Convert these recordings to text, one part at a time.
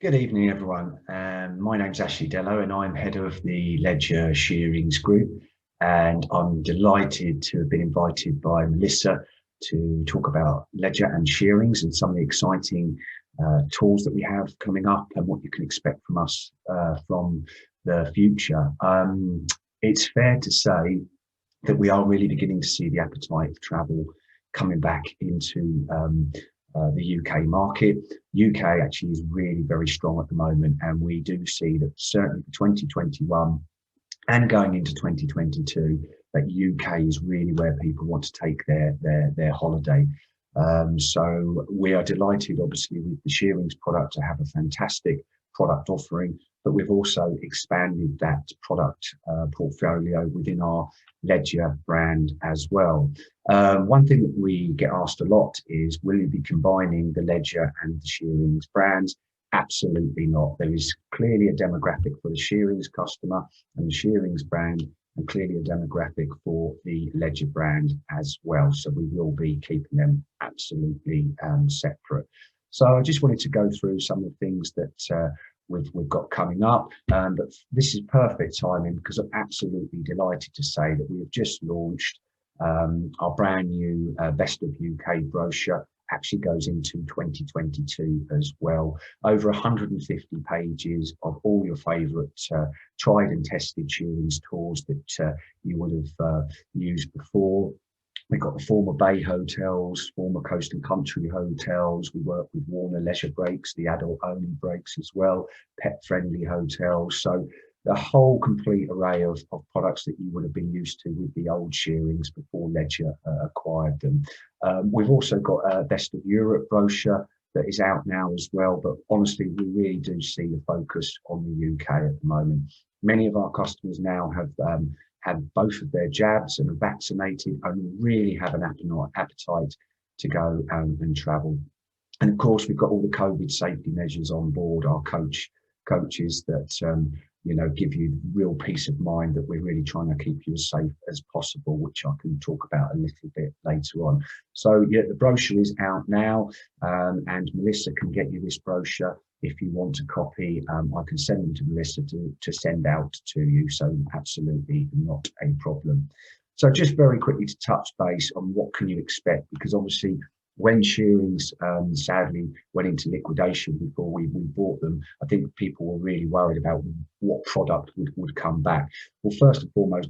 Good evening, everyone. My name's Ashley Dello, and I'm head of the Ledger Shearings Group. And I'm delighted to have been invited by Melissa to talk about Ledger and Shearings and some of the exciting tools that we have coming up and what you can expect from us from the future. It's fair to say that we are really beginning to see the appetite for travel coming back into the UK market. UK actually is really very strong at the moment, and we do see that certainly for 2021 and going into 2022, that UK is really where people want to take their holiday. So we are delighted, obviously, with the Shearings product to have a fantastic product offering, but we've also expanded that product portfolio within our Ledger brand as well. One thing that we get asked a lot is, will you be combining the Ledger and the Shearings brands? Absolutely not. There is clearly a demographic for the Shearings customer and the Shearings brand, and clearly a demographic for the Ledger brand as well. So we will be keeping them absolutely separate. So I just wanted to go through some of the things that we've got coming up, but this is perfect timing because I'm absolutely delighted to say that we have just launched our brand new Best of UK brochure. Actually goes into 2022 as well. Over 150 pages of all your favourite tried and tested Shearings tours that you would have used before. We've got the former Bay hotels, former Coast and Country hotels. We work with Warner Leisure Breaks, the adult-only breaks as well, pet-friendly hotels. So the whole complete array of products that you would have been used to with the old Shearings before Ledger acquired them. We've also got a Best of Europe brochure that is out now as well, but honestly, we really do see the focus on the UK at the moment. Many of our customers now have had both of their jabs and are vaccinated and really have an appetite to go and travel. And of course, we've got all the COVID safety measures on board our coaches that give you real peace of mind that we're really trying to keep you as safe as possible, which I can talk about a little bit later on. So yeah, the brochure is out now, and Melissa can get you this brochure. If you want a copy, I can send them to Melissa to send out to you. So absolutely not a problem. So just very quickly to touch base on what can you expect, because obviously when Shearings sadly went into liquidation before we bought them, I think people were really worried about what product would come back. Well, first and foremost,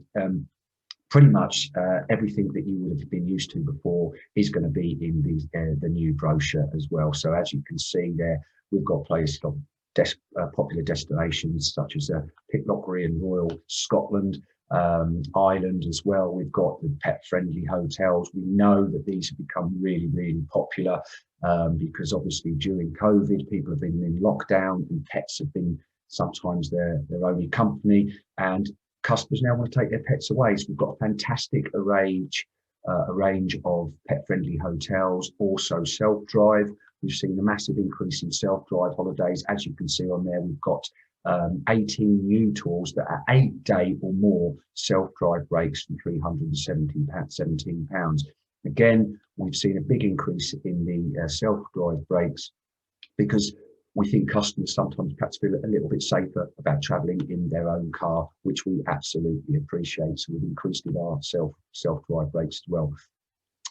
pretty much everything that you would have been used to before is going to be in the new brochure as well. So as you can see there, we've got places of popular destinations such as Pitlochry and Royal Scotland, Ireland as well. We've got the pet-friendly hotels. We know that these have become really, really popular because obviously during COVID, people have been in lockdown and pets have been sometimes their only company, and customers now want to take their pets away. So we've got a fantastic range of pet-friendly hotels, also self-drive. We've seen a massive increase in self-drive holidays. As you can see on there, we've got 18 new tours that are 8-day or more self-drive breaks from £317. Again, we've seen a big increase in the self-drive breaks because we think customers sometimes perhaps feel a little bit safer about travelling in their own car, which we absolutely appreciate. So we've increased our self-drive breaks as well.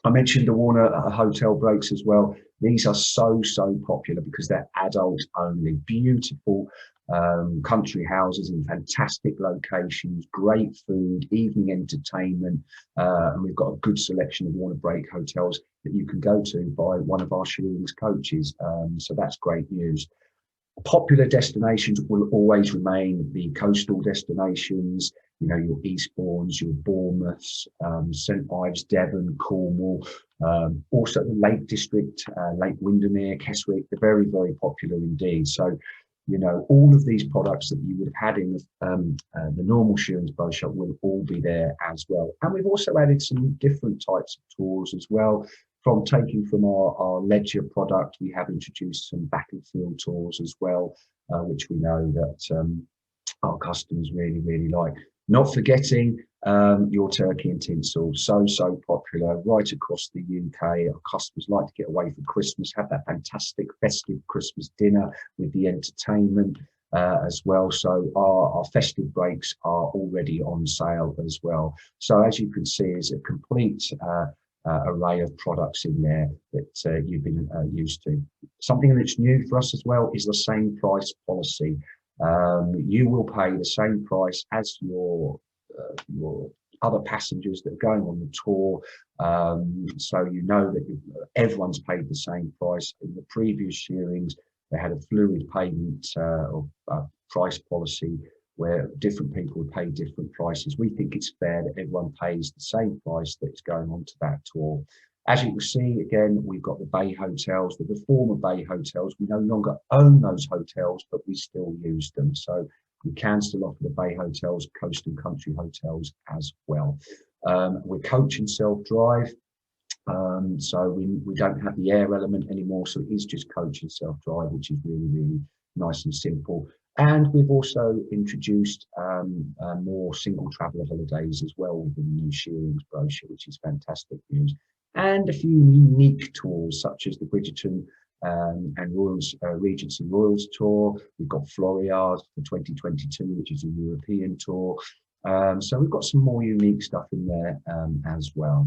I mentioned the Warner hotel breaks as well. These are so popular because they're adult only. Beautiful country houses in fantastic locations, great food, evening entertainment, and we've got a good selection of Warner break hotels that you can go to by one of our Shearings coaches. So that's great news. Popular destinations will always remain the coastal destinations, your Eastbournes, your Bournemouths, St Ives, Devon, Cornwall, also the Lake District, Lake Windermere, Keswick. They're very, very popular indeed. So, all of these products that you would have had in the normal Shearings brochure will all be there as well. And we've also added some different types of tours as well. From our Ledger product, we have introduced some battlefield tours as well, which we know that our customers really, really like. Not forgetting Your turkey and tinsel, so popular right across the UK. Our customers like to get away for Christmas, have that fantastic festive Christmas dinner with the entertainment as well. So our festive breaks are already on sale as well. So as you can see, it's a complete array of products in there that you've been used to. Something that's new for us as well is the same price policy. You will pay the same price as your other passengers that are going on the tour. So you know that everyone's paid the same price. In the previous shearings, they had a fluid payment or price policy where different people would pay different prices. We think it's fair that everyone pays the same price that's going on to that tour. As you can see, again, we've got the Bay Hotels, the former Bay Hotels. We no longer own those hotels, but we still use them. So we can still offer the Bay Hotels, Coast and Country Hotels as well. We're coach and self-drive. So we don't have the air element anymore. So it is just coach and self-drive, which is really, really nice and simple. And we've also introduced more single traveller holidays as well with the new shearings brochure, which is fantastic news. And a few unique tours, such as the Bridgerton and Royals, Regency Royals tour. We've got Floriade for 2022, which is a European tour. So we've got some more unique stuff in there as well.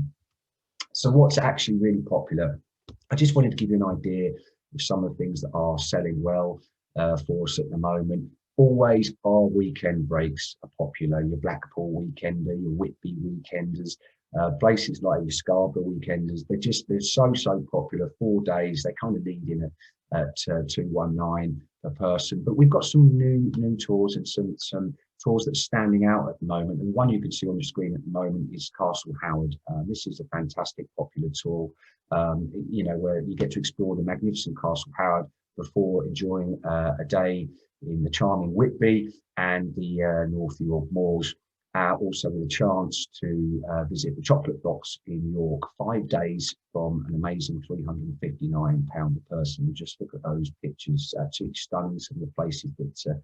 So what's actually really popular? I just wanted to give you an idea of some of the things that are selling well for us at the moment. Always our weekend breaks are popular. Your Blackpool weekender, your Whitby weekenders, places like your Scarborough weekenders. They're so popular. 4 days. They kind of lead in at 219 per person. But we've got some new tours and some tours that are standing out at the moment. And one you can see on the screen at the moment is Castle Howard. This is a fantastic popular tour. You know, where you get to explore the magnificent Castle Howard before enjoying a day in the charming Whitby and the North York Moors. Also with a chance to visit the Chocolate Box in York, 5 days from an amazing £359 per person. Just look at those pictures, absolutely stunning, some of the places that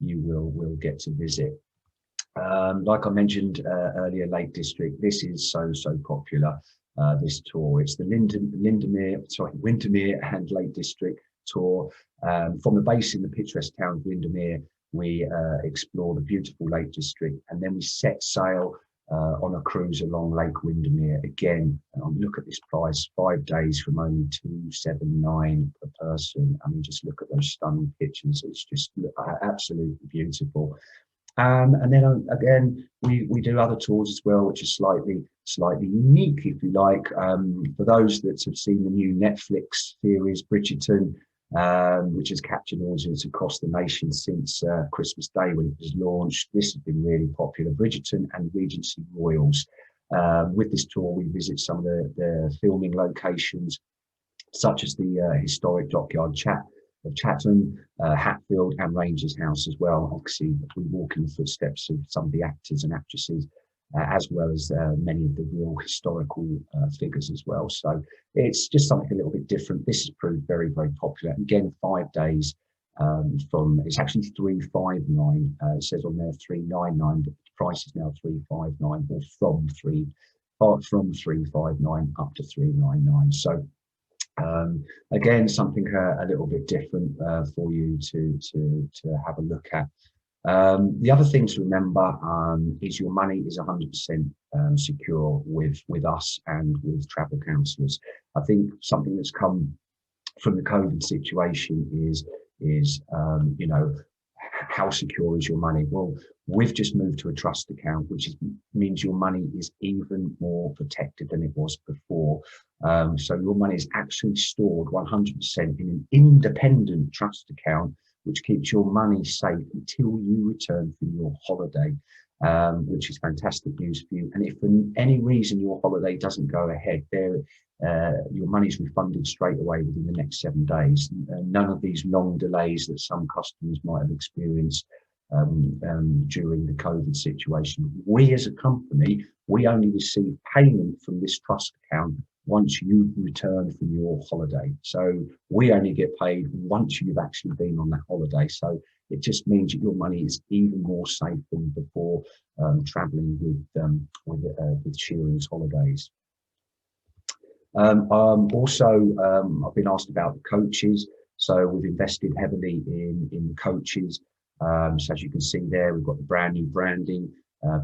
you will get to visit. Like I mentioned earlier, Lake District, this is so popular, this tour. It's the Windermere and Lake District tour. From the base in the picturesque town of Windermere, we explore the beautiful Lake District, and then we set sail on a cruise along Lake Windermere. Again, look at this price, 5 days from only £279 per person. I mean, just look at those stunning pictures. It's just absolutely beautiful. And then again, we do other tours as well, which are slightly unique, if you like. For those that have seen the new Netflix series Bridgerton, which has captured audience across the nation since Christmas Day when it was launched. This has been really popular. Bridgerton and Regency Royals. With this tour, we visit some of the filming locations, such as the historic dockyard of Chatham, Hatfield, and Rangers House as well. Obviously, we walk in the footsteps of some of the actors and actresses, as well as many of the real historical figures as well. So it's just something a little bit different. This has proved very popular. Again, 5 days it's actually 359. It says on there 399, but the price is now 359, or from 359 up to 399. So again, something a little bit different for you to have a look at. The other thing to remember is your money is 100% secure with us and with travel counsellors. I think something that's come from the COVID situation is you know, how secure is your money? Well, we've just moved to a trust account, which means your money is even more protected than it was before. So your money is actually stored 100% in an independent trust account, which keeps your money safe until you return from your holiday, which is fantastic news for you. And if for any reason your holiday doesn't go ahead, your money's refunded straight away within the next 7 days. None of these long delays that some customers might have experienced during the COVID situation. We as a company, we only receive payment from this trust account once you've returned from your holiday. So we only get paid once you've actually been on that holiday. So It just means that your money is even more safe than before traveling with Shearings holidays. I've been asked about the coaches. So we've invested heavily in the coaches. So as you can see there, we've got the brand new branding,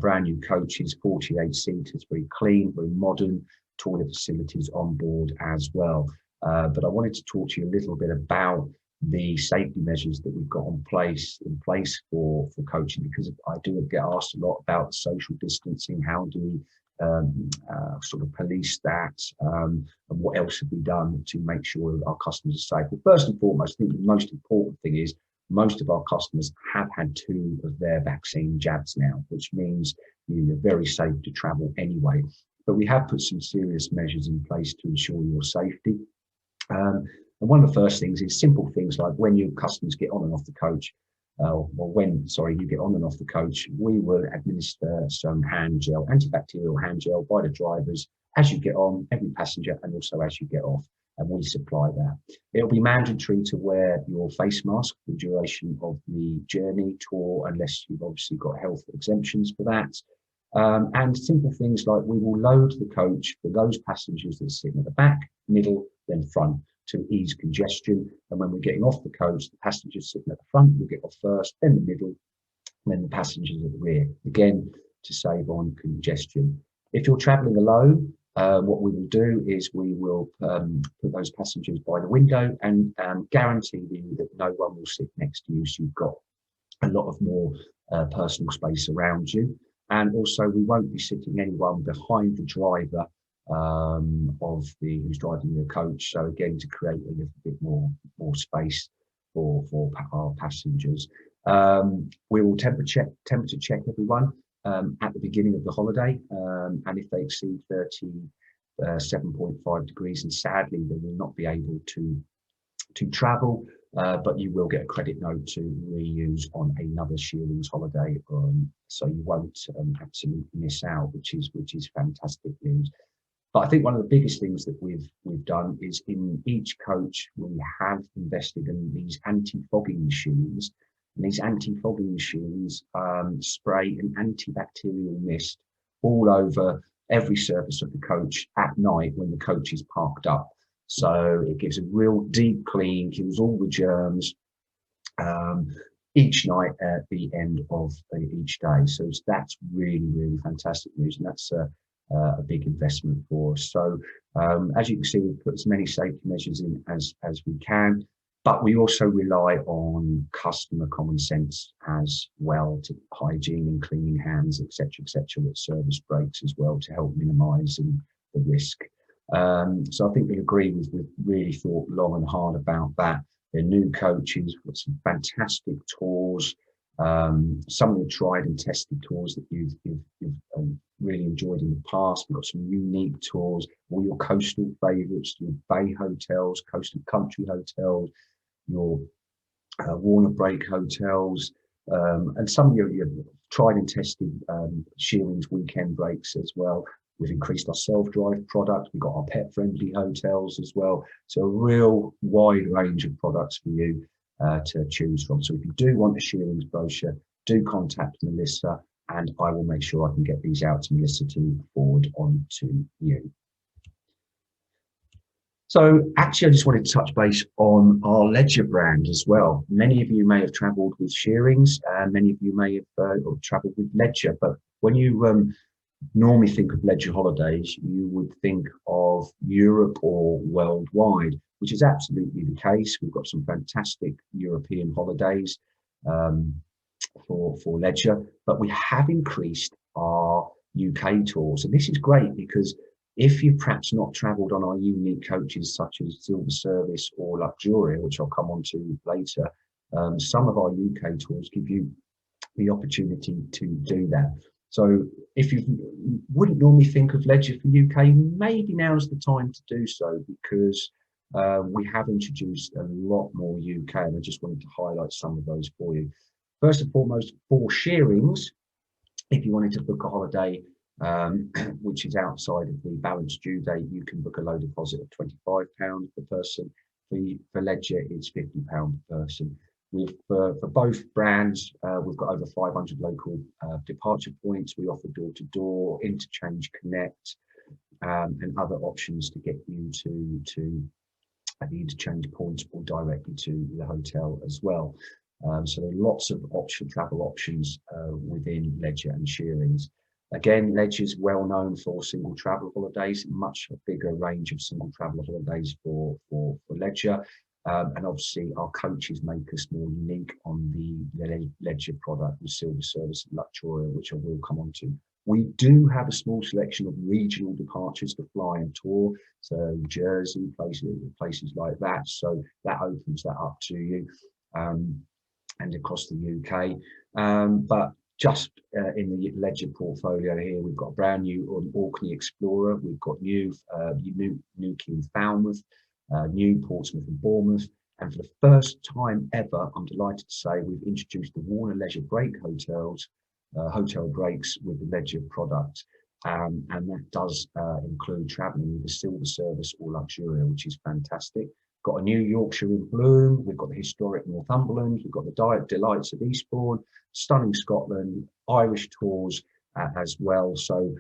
brand new coaches, 48 seaters, very clean, very modern, toilet facilities on board as well. But I wanted to talk to you a little bit about the safety measures that we've got in place for coaching, because I do get asked a lot about social distancing. How do we sort of police that, and what else have we done to make sure that our customers are safe? Well, first and foremost, I think the most important thing is most of our customers have had 2 of their vaccine jabs now, which means you're very safe to travel anyway. But we have put some serious measures in place to ensure your safety. And one of the first things is simple things like when your customers get on and off the coach, you get on and off the coach, we will administer some hand gel, antibacterial hand gel by the drivers as you get on, every passenger, and also as you get off, and we supply that. It'll be mandatory to wear your face mask for the duration of the journey tour, unless you've obviously got health exemptions for that. And simple things like we will load the coach for those passengers that are sitting at the back, middle, then front, to ease congestion. And when we're getting off the coach, the passengers sitting at the front will get off first, then the middle, and then the passengers at the rear, again to save on congestion. If you're traveling alone, what we will do is we will put those passengers by the window and guarantee you that no one will sit next to you, so you've got a lot of more personal space around you. And also we won't be sitting anyone behind the driver who's driving the coach. So again, to create a little bit more space for our passengers. We will temperature check everyone at the beginning of the holiday, and if they exceed 37.5 degrees, and sadly they will not be able to travel, but you will get a credit note to reuse on another Shearings holiday, so you won't absolutely miss out, which is fantastic news. But I think one of the biggest things that we've done is in each coach we have invested in these anti-fogging machines, and these anti-fogging machines spray an antibacterial mist all over every surface of the coach at night when the coach is parked up. So it gives a real deep clean, kills all the germs each night at the end of each day. So that's really, really fantastic news, and that's a big investment for us. So as you can see, we've put as many safety measures in as we can, but we also rely on customer common sense as well, to hygiene and cleaning hands, etc., with service breaks as well, to help minimise the risk. So I think we agree we've really thought long and hard about that. They're new coaches, we've got some fantastic tours, some of the tried and tested tours that you've really enjoyed in the past. We've got some unique tours, all your coastal favourites, your bay hotels, coastal country hotels, your Warner Break hotels, and some of your tried and tested Shearings weekend breaks as well. We've increased our self-drive product. We've got our pet-friendly hotels as well. So a real wide range of products for you to choose from. So if you do want a Shearings brochure, do contact Melissa, and I will make sure I can get these out to Melissa to forward on to you. So actually, I just wanted to touch base on our Ledger brand as well. Many of you may have travelled with Shearings, and many of you may have travelled with Ledger, but when you normally think of Ledger holidays, you would think of Europe or worldwide, which is absolutely the case. We've got some fantastic European holidays for Ledger, but we have increased our UK tours. And this is great because if you've perhaps not travelled on our unique coaches such as Silver Service or Luxuria, which I'll come on to later, some of our UK tours give you the opportunity to do that. So if you wouldn't normally think of Ledger for UK, maybe now's the time to do so, because we have introduced a lot more UK, and I just wanted to highlight some of those for you. First and foremost, for Shearings, if you wanted to book a holiday which is outside of the balance due date, you can book a low deposit of £25 per person. For Ledger, it's £50 per person. For both brands, we've got over 500 local departure points. We offer door-to-door, interchange connect, and other options to get you to the interchange points or directly to the hotel as well. So there are lots of travel options within Leisure and Shearings. Again, Leisure's well known for single travel holidays, much a bigger range of single travel holidays for Leisure. And obviously our coaches make us more unique on the Leisure product with Silver Service and Luxuria, which I will come on to. We do have a small selection of regional departures to fly and tour, so Jersey, places like that. So that opens that up to you, and across the UK. But just in the Leisure portfolio here, we've got a brand new Orkney Explorer. We've got new King Falmouth, new Portsmouth and Bournemouth. And for the first time ever, I'm delighted to say we've introduced the Warner Leisure Break hotels, hotel breaks with the Leisure product. And that does include travelling with the Silver Service or Luxuria, which is fantastic. Got a new Yorkshire in bloom. We've got the historic Northumberland. We've got the delights of Eastbourne, stunning Scotland, Irish tours as well. So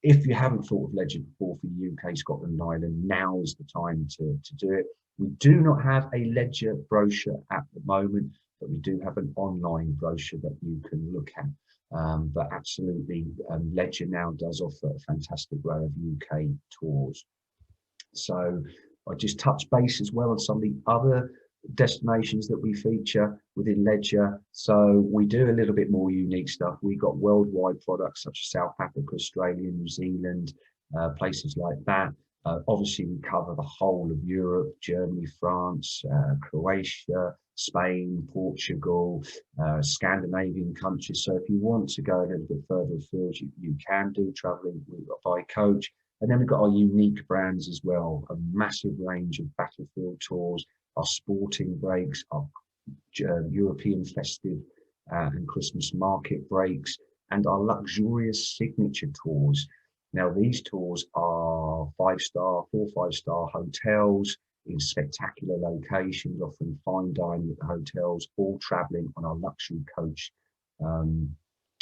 if you haven't thought of Leisure before for UK, Scotland, and Ireland, now is the time to do it. We do not have a Leisure brochure at the moment, but we do have an online brochure that you can look at. But absolutely, Leisure now does offer a fantastic array of UK tours. So I just touch base as well on some of the other destinations that we feature within Leisure. So we do a little bit more unique stuff. We got worldwide products such as South Africa, Australia, New Zealand, places like that. Obviously, we cover the whole of Europe, Germany, France, Croatia, Spain, Portugal, Scandinavian countries. So if you want to go a little bit further afield, you can do traveling by coach. And then we've got our unique brands as well, a massive range of battlefield tours, our sporting breaks, our European festive and Christmas market breaks, and our luxurious signature tours. Now, these tours are 4 5-star hotels in spectacular locations, offering fine dining at the hotels, all traveling on our luxury coach,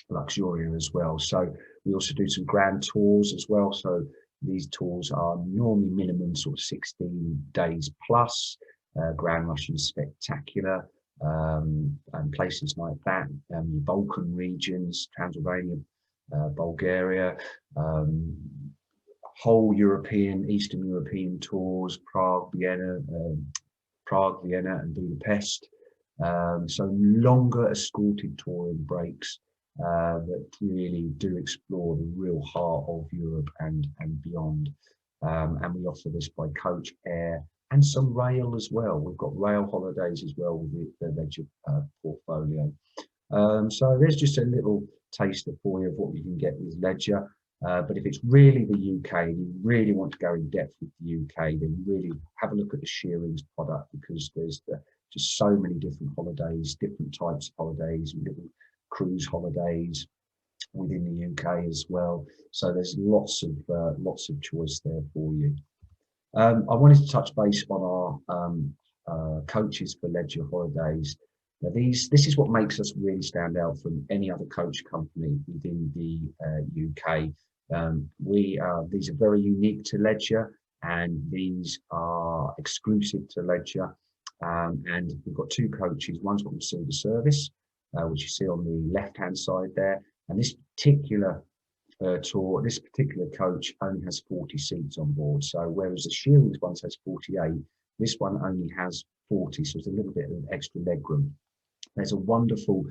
Luxuria as well. So we also do some grand tours as well. So these tours are normally minimum sort of 16 days plus, Grand Russian Spectacular, and places like that, Balkan regions, Transylvania, Bulgaria, whole European, Eastern European tours, Prague, Vienna, and Budapest. So longer escorted touring breaks that really do explore the real heart of Europe and beyond. And we offer this by coach, air, and some rail as well. We've got rail holidays as well with the Leisure portfolio. So there's just a little taster for you of what you can get with Leisure. But if it's really the UK, and you really want to go in depth with the UK, then really have a look at the Shearings product, because there's just so many different holidays, different types of holidays, little cruise holidays within the UK as well. So there's lots of choice there for you. I wanted to touch base on our coaches for Leisure holidays. Now this is what makes us really stand out from any other coach company within the UK. These are very unique to Leisure, and these are exclusive to Leisure. And we've got 2 coaches. One's called Silver Service, which you see on the left-hand side there. And this particular tour, this particular coach only has 40 seats on board. So whereas the Shearings one has 48, this one only has 40. So there's a little bit of extra legroom. There's a wonderful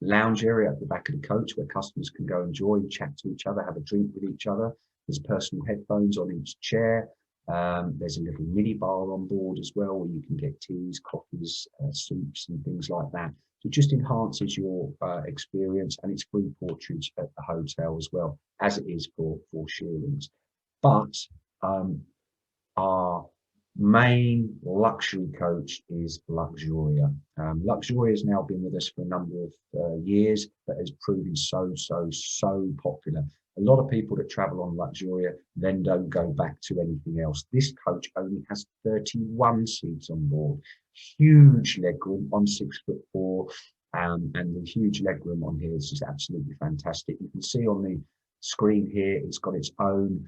lounge area at the back of the coach where customers can go enjoy, chat to each other, have a drink with each other. There's personal headphones on each chair. There's a little mini bar on board as well, where you can get teas, coffees, soups and things like that. So it just enhances your experience, and it's free porterage at the hotel as well, as it is for Shearings. But our main luxury coach is Luxuria. Luxuria has now been with us for a number of years, but has proven so popular. A lot of people that travel on Luxuria then don't go back to anything else. This coach only has 31 seats on board. huge legroom. I'm 6'4", and the huge legroom on here is just absolutely fantastic. You can see on the screen here, it's got its own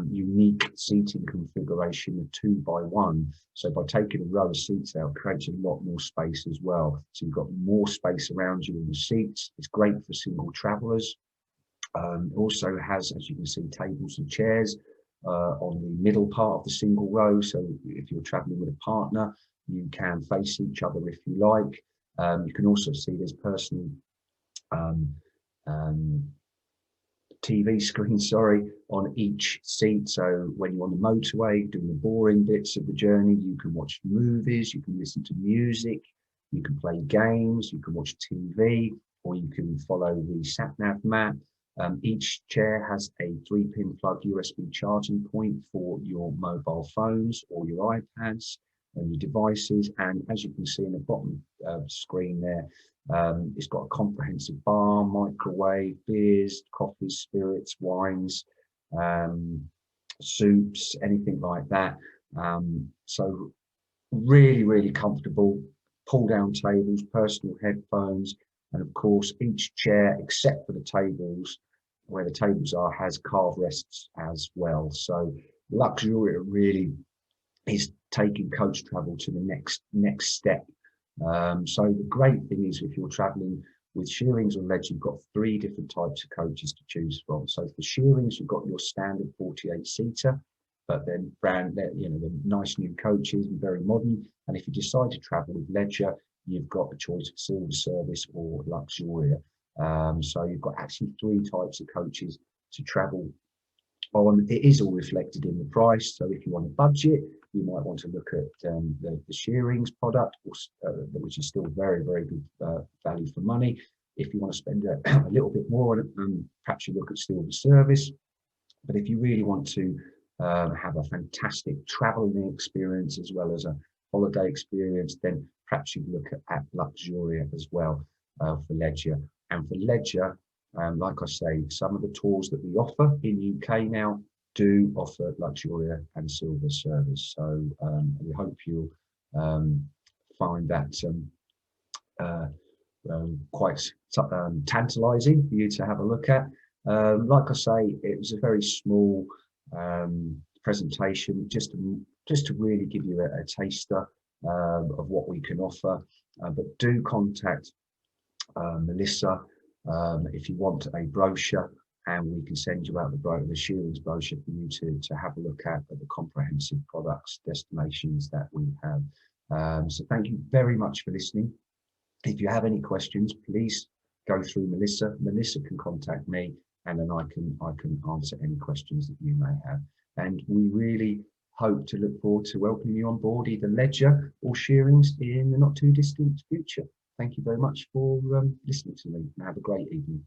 unique seating configuration of 2x1. So by taking a row of seats out, it creates a lot more space as well. So you've got more space around you in the seats. It's great for single travellers. It also has, as you can see, tables and chairs on the middle part of the single row. So if you're travelling with a partner, you can face each other if you like. You can also see there's personal TV screen, on each seat. So when you're on the motorway doing the boring bits of the journey, you can watch movies, you can listen to music, you can play games, you can watch TV, or you can follow the sat-nav map. Each chair has a 3-pin plug USB charging point for your mobile phones or your iPads and your devices. And as you can see in the bottom screen there, it's got a comprehensive bar, microwave, beers, coffees, spirits, wines, soups, anything like that. So really, really comfortable. Pull-down tables, personal headphones, and of course, each chair, except for the tables, where the tables are, has carve rests as well. So Luxuria really is taking coach travel to the next step. So the great thing is, if you're traveling with Shearings or Ledge, you've got 3 different types of coaches to choose from. So for Shearings, you've got your standard 48-seater, but then the nice new coaches and very modern. And if you decide to travel with Leisure, you've got the choice of Silver Service or Luxuria. So you've got actually 3 types of coaches to travel on. It is all reflected in the price. So if you want a budget, you might want to look at the Shearings product, which is still very, very good value for money. If you want to spend a little bit more on it, perhaps you look at Silver Service. But if you really want to have a fantastic traveling experience as well as a holiday experience, then perhaps you look at Luxuria as well for leisure. And for leisure, like I say, some of the tours that we offer in UK now do offer Luxuria and Silver Service. So we hope you'll find that quite tantalising for you to have a look at. Like I say, it was a very small presentation, just to really give you a taster of what we can offer. But do contact Melissa if you want a brochure, and we can send you out the Shearings brochure for you to have a look at the comprehensive products, destinations that we have. So thank you very much for listening. If you have any questions, please go through Melissa. Melissa can contact me, and then I can answer any questions that you may have. And we really hope to look forward to welcoming you on board either Leisure or Shearings in the not too distant future. Thank you very much for listening to me, and have a great evening.